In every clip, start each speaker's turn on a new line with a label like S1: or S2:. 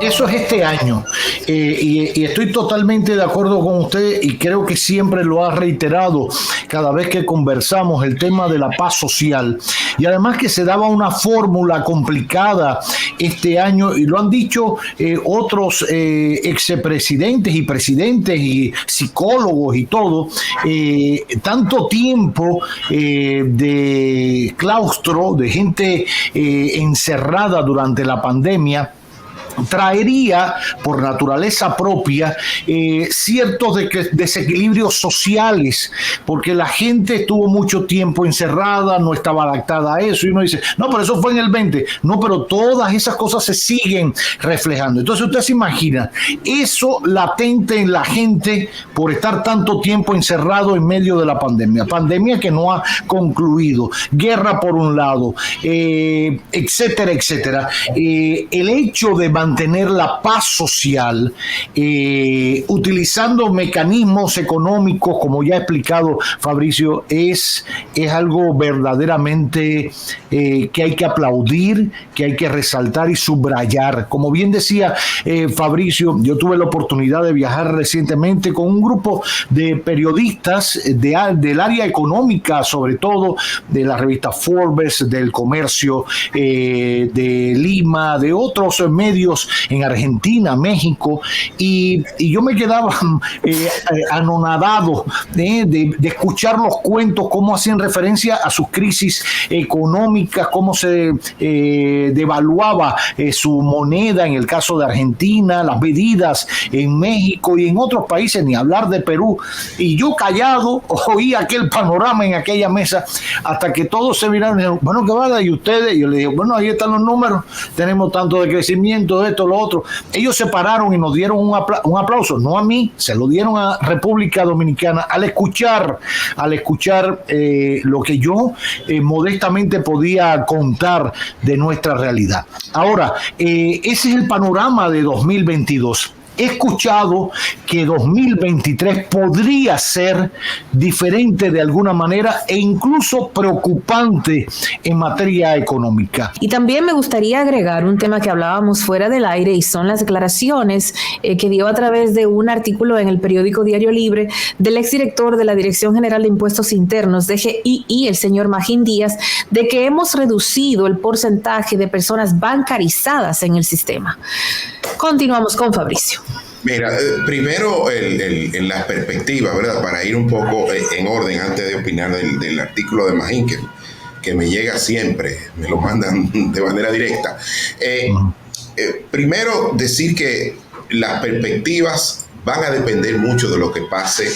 S1: eso es este año. Y estoy totalmente de acuerdo con usted y creo que siempre lo ha reiterado cada vez que conversamos el tema de la paz social. Y además que se daba una fórmula complicada este año y lo han dicho otros expresidentes y presidentes y psicólogos y todo. Tanto tiempo de claustro, de gente encerrada durante la pandemia, traería por naturaleza propia ciertos desequilibrios sociales, porque la gente estuvo mucho tiempo encerrada, no estaba adaptada a eso, y uno dice, no, pero eso fue en el 20, no, pero todas esas cosas se siguen reflejando. Entonces usted se imagina, eso latente en la gente por estar tanto tiempo encerrado en medio de la pandemia que no ha concluido, guerra por un lado, etcétera, etcétera. El hecho de mantener la paz social, utilizando mecanismos económicos, como ya ha explicado Fabricio, es algo verdaderamente que hay que aplaudir, que hay que resaltar y subrayar. Como bien decía Fabricio, yo tuve la oportunidad de viajar recientemente con un grupo de periodistas del área económica, sobre todo de la revista Forbes, del comercio de Lima, de otros medios en Argentina, México, y yo me quedaba anonadado de escuchar los cuentos, cómo hacían referencia a sus crisis económicas, cómo se devaluaba su moneda en el caso de Argentina, las medidas en México y en otros países, ni hablar de Perú, y yo callado oí aquel panorama en aquella mesa hasta que todos se miraron y dijeron, bueno, ¿qué va? ¿Y ustedes? Y yo le dije, bueno, ahí están los números, tenemos tanto de crecimiento, esto, lo otro. Ellos se pararon y nos dieron un aplauso, no a mí, se lo dieron a República Dominicana al escuchar lo que yo modestamente podía contar de nuestra realidad. Ahora, ese es el panorama de 2022. He escuchado que 2023 podría ser diferente de alguna manera e incluso preocupante en materia económica.
S2: Y también me gustaría agregar un tema que hablábamos fuera del aire y son las declaraciones que dio a través de un artículo en el periódico Diario Libre del exdirector de la Dirección General de Impuestos Internos, DGII, el señor Magín Díaz, de que hemos reducido el porcentaje de personas bancarizadas en el sistema. Continuamos con Fabricio.
S3: Mira, primero en la perspectiva, ¿verdad? Para ir un poco en orden antes de opinar del artículo de Magín, que me llega siempre, me lo mandan de manera directa. Primero decir que las perspectivas van a depender mucho de lo que pase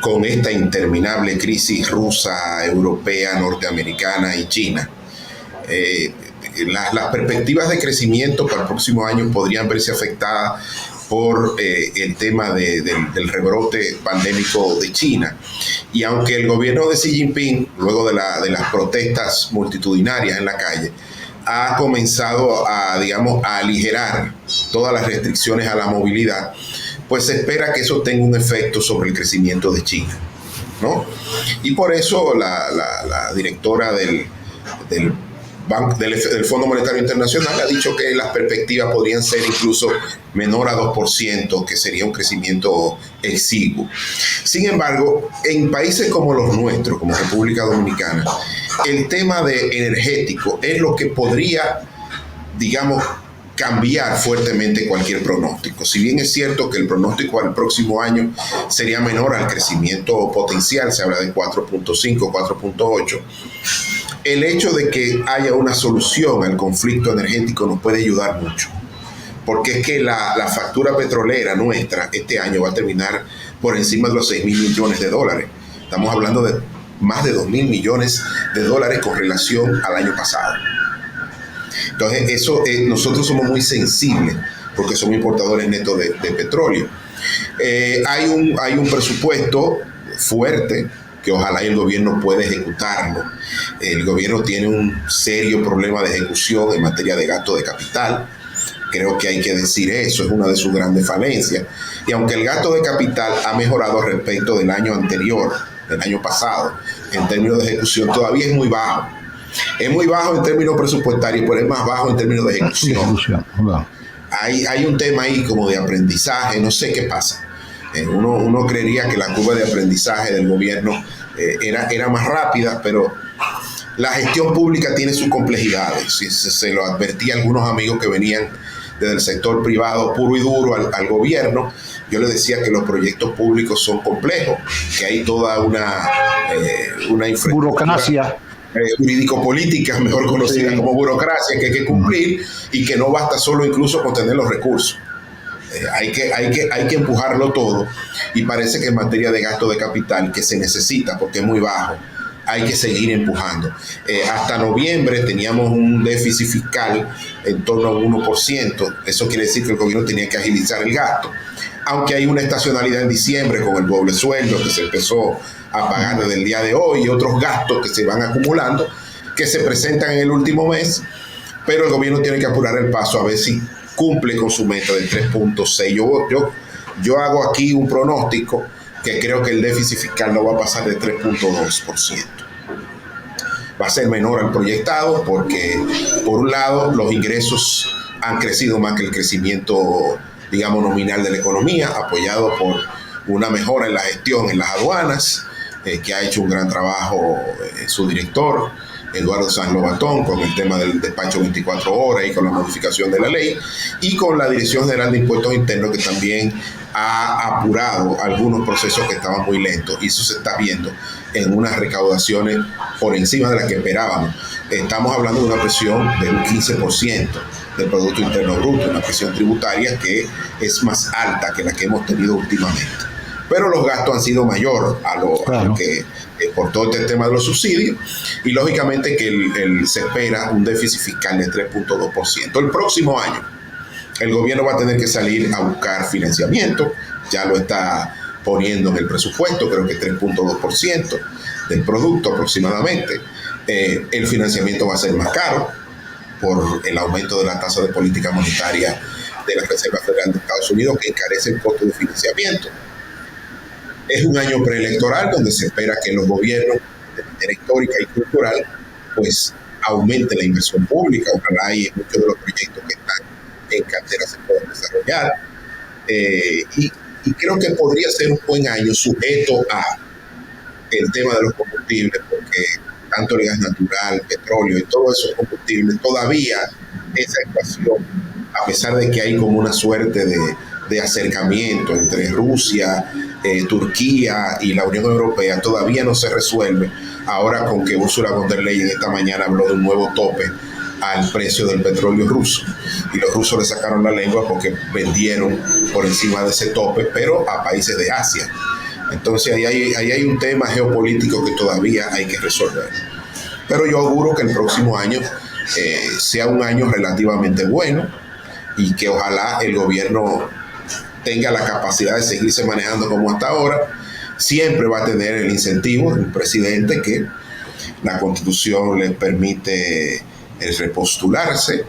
S3: con esta interminable crisis rusa, europea, norteamericana y china. Las perspectivas de crecimiento para el próximo año podrían verse afectadas por el tema del rebrote pandémico de China. Y aunque el gobierno de Xi Jinping, luego de las protestas multitudinarias en la calle, ha comenzado a aligerar todas las restricciones a la movilidad, pues se espera que eso tenga un efecto sobre el crecimiento de China, ¿no? Y por eso la directora del Fondo Monetario Internacional ha dicho que las perspectivas podrían ser incluso menor a 2%, que sería un crecimiento exiguo. Sin embargo, en países como los nuestros, como República Dominicana, el tema energético es lo que podría, cambiar fuertemente cualquier pronóstico. Si bien es cierto que el pronóstico al próximo año sería menor al crecimiento potencial, se habla de 4.5, 4.8, el hecho de que haya una solución al conflicto energético nos puede ayudar mucho, porque es que la factura petrolera nuestra este año va a terminar por encima de los 6.000 millones de dólares. Estamos hablando de más de 2.000 millones de dólares con relación al año pasado. Entonces, eso nosotros somos muy sensibles porque somos importadores netos de petróleo. Hay un presupuesto fuerte que ojalá el gobierno pueda ejecutarlo. El gobierno tiene un serio problema de ejecución en materia de gasto de capital. Creo que hay que decir eso, es una de sus grandes falencias. Y aunque el gasto de capital ha mejorado respecto del año anterior, del año pasado, en términos de ejecución, todavía es muy bajo. Es muy bajo en términos presupuestarios, pero es más bajo en términos de ejecución. hay un tema ahí como de aprendizaje, no sé qué pasa. Uno creería que la curva de aprendizaje del gobierno era más rápida, pero la gestión pública tiene sus complejidades. Se lo advertí a algunos amigos que venían desde el sector privado puro y duro al gobierno. Yo les decía que los proyectos públicos son complejos, que hay toda una
S1: burocracia
S3: jurídico-política, mejor conocida como burocracia, que hay que cumplir y que no basta solo incluso con tener los recursos. Hay que empujarlo todo, y parece que en materia de gasto de capital, que se necesita porque es muy bajo, hay que seguir empujando. Hasta noviembre teníamos un déficit fiscal en torno a un 1%. Eso quiere decir que el gobierno tenía que agilizar el gasto. Aunque hay una estacionalidad en diciembre con el doble sueldo que se empezó a pagar desde el día de hoy y otros gastos que se van acumulando, que se presentan en el último mes, pero el gobierno tiene que apurar el paso a ver si cumple con su meta del 3.6. Yo hago aquí un pronóstico que creo que el déficit fiscal no va a pasar del 3.2%. Va a ser menor al proyectado porque, por un lado, los ingresos han crecido más que el crecimiento, digamos, nominal de la economía, apoyado por una mejora en la gestión en las aduanas, que ha hecho un gran trabajo su director, Eduardo Sanz Lobatón, con el tema del despacho 24 horas y con la modificación de la ley, y con la Dirección General de Impuestos Internos, que también ha apurado algunos procesos que estaban muy lentos, y eso se está viendo en unas recaudaciones por encima de las que esperábamos. Estamos hablando de una presión del 15% del Producto Interno Bruto, una presión tributaria que es más alta que la que hemos tenido últimamente. Pero los gastos han sido mayores a lo que por todo este tema de los subsidios, y lógicamente que se espera un déficit fiscal de 3.2%. El próximo año el gobierno va a tener que salir a buscar financiamiento, ya lo está poniendo en el presupuesto, creo que 3.2% del producto aproximadamente. El financiamiento va a ser más caro por el aumento de la tasa de política monetaria de la Reserva Federal de Estados Unidos, que encarece el costo de financiamiento. Es un año preelectoral donde se espera que los gobiernos, de manera histórica y cultural, pues aumente la inversión pública. Ojalá y muchos de los proyectos que están en cartera se puedan desarrollar. Y creo que podría ser un buen año sujeto a el tema de los combustibles, porque tanto el gas natural, petróleo y todos esos combustibles, todavía esa ecuación, a pesar de que hay como una suerte de acercamiento entre Rusia, Turquía y la Unión Europea, todavía no se resuelve. Ahora con que Ursula von der Leyen esta mañana habló de un nuevo tope al precio del petróleo ruso, y los rusos le sacaron la lengua porque vendieron por encima de ese tope, pero a países de Asia. Entonces ahí hay un tema geopolítico que todavía hay que resolver. Pero yo auguro que el próximo año sea un año relativamente bueno, y que ojalá el gobierno tenga la capacidad de seguirse manejando como hasta ahora. Siempre va a tener el incentivo del presidente, que la Constitución le permite repostularse,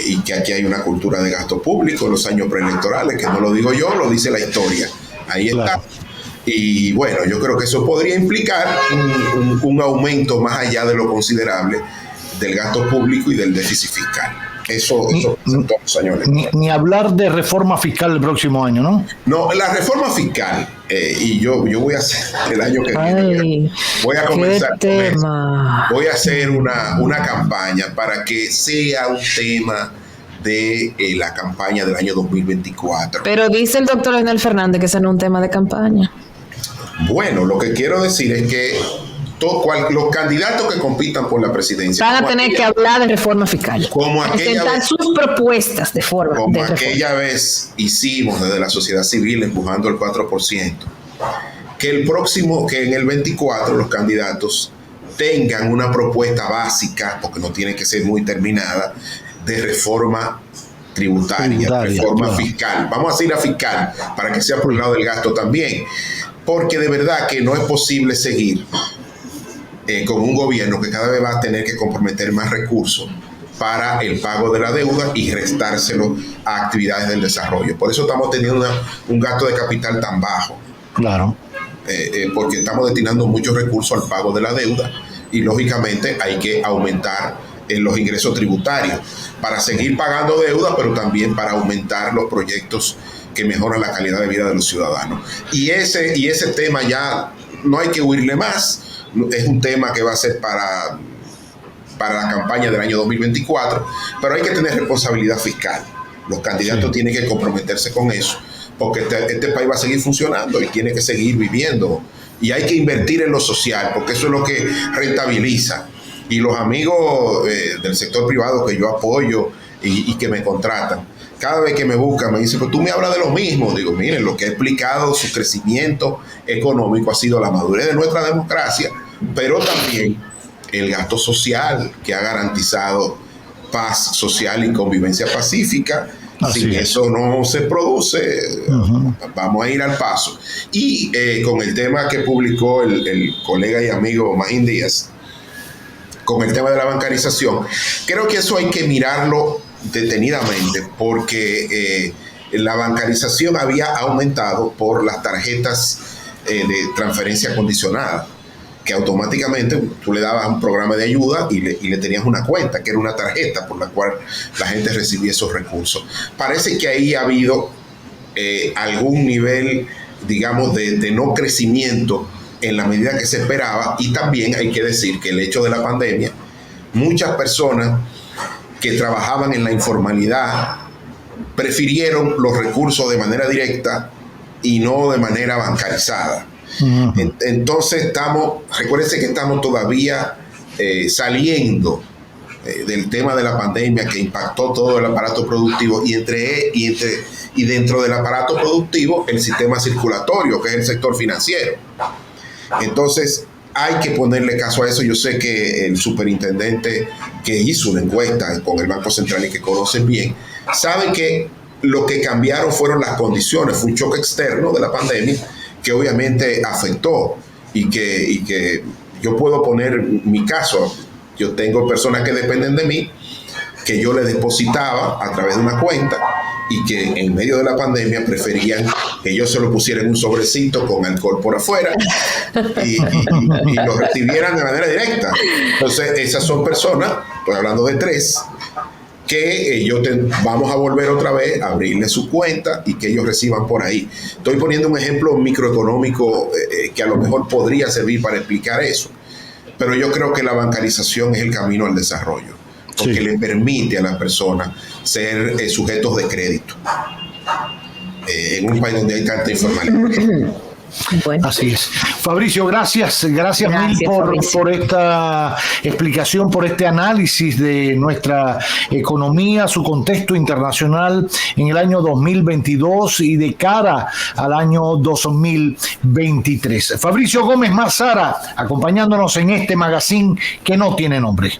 S3: y que aquí hay una cultura de gasto público en los años preelectorales, que no lo digo yo, lo dice la historia. Ahí está. Claro. Y bueno, yo creo que eso podría implicar un aumento más allá de lo considerable del gasto público y del déficit fiscal. Eso
S1: ni hablar de reforma fiscal el próximo año, ¿no?
S3: No, la reforma fiscal, y yo voy a hacer el año que viene, voy a comenzar con eso. Voy a hacer una campaña para que sea un tema de la campaña del año 2024.
S2: Pero dice el doctor Leonel Fernández que ese no es un tema de campaña.
S3: Bueno, lo que quiero decir es que los candidatos que compitan por la presidencia
S2: van a tener que hablar de reforma fiscal,
S3: como
S2: presentar sus propuestas de forma
S3: como aquella vez hicimos desde la sociedad civil empujando el 4%, que en el 24 los candidatos tengan una propuesta básica, porque no tiene que ser muy terminada, de reforma tributaria, reforma fiscal. Vamos a ir a fiscal para que sea por el lado del gasto también, porque de verdad que no es posible seguir con un gobierno que cada vez va a tener que comprometer más recursos para el pago de la deuda y restárselo a actividades del desarrollo. Por eso estamos teniendo un gasto de capital tan bajo.
S1: Claro.
S3: Porque estamos destinando muchos recursos al pago de la deuda, y lógicamente hay que aumentar los ingresos tributarios, para seguir pagando deuda, pero también para aumentar los proyectos que mejoran la calidad de vida de los ciudadanos. Y ese tema ya no hay que huirle más, es un tema que va a ser para la campaña del año 2024, pero hay que tener responsabilidad fiscal. Los candidatos tienen que comprometerse con eso, porque este país va a seguir funcionando y tiene que seguir viviendo. Y hay que invertir en lo social, porque eso es lo que rentabiliza. Y los amigos del sector privado que yo apoyo y que me contratan, cada vez que me buscan me dicen, pues tú me hablas de lo mismo. Digo, miren, lo que ha explicado su crecimiento económico ha sido la madurez de nuestra democracia, pero también el gasto social que ha garantizado paz social y convivencia pacífica. Sin eso no se produce. Vamos a ir al paso. Y con el tema que publicó el colega y amigo Magín Díaz, con el tema de la bancarización, creo que eso hay que mirarlo detenidamente, porque la bancarización había aumentado por las tarjetas de transferencia condicionada, que automáticamente tú le dabas un programa de ayuda y le tenías una cuenta, que era una tarjeta por la cual la gente recibía esos recursos. Parece que ahí ha habido algún nivel, digamos, de no crecimiento en la medida que se esperaba, y también hay que decir que el hecho de la pandemia, muchas personas que trabajaban en la informalidad prefirieron los recursos de manera directa y no de manera bancarizada. Entonces recuérdense que estamos todavía saliendo del tema de la pandemia que impactó todo el aparato productivo, y dentro del aparato productivo el sistema circulatorio, que es el sector financiero. Entonces hay que ponerle caso a eso. Yo sé que el superintendente que hizo una encuesta con el Banco Central y que conocen bien, sabe que lo que cambiaron fueron las condiciones, fue un choque externo de la pandemia que obviamente afectó, y que yo puedo poner mi caso. Yo tengo personas que dependen de mí, que yo les depositaba a través de una cuenta, y que en medio de la pandemia preferían que yo se lo pusiera en un sobrecito con alcohol por afuera y lo recibieran de manera directa. Entonces esas son personas, estoy hablando de 3, que vamos a volver otra vez a abrirle su cuenta y que ellos reciban por ahí. Estoy poniendo un ejemplo microeconómico que a lo mejor podría servir para explicar eso, pero yo creo que la bancarización es el camino al desarrollo, porque le permite a las personas ser sujetos de crédito en un país donde hay tanta informalidad.
S2: Bueno.
S1: Así es. Fabricio, gracias mil por esta explicación, por este análisis de nuestra economía, su contexto internacional en el año 2022 y de cara al año 2023. Fabricio Gómez Mazara, acompañándonos en este magazine que no tiene nombre.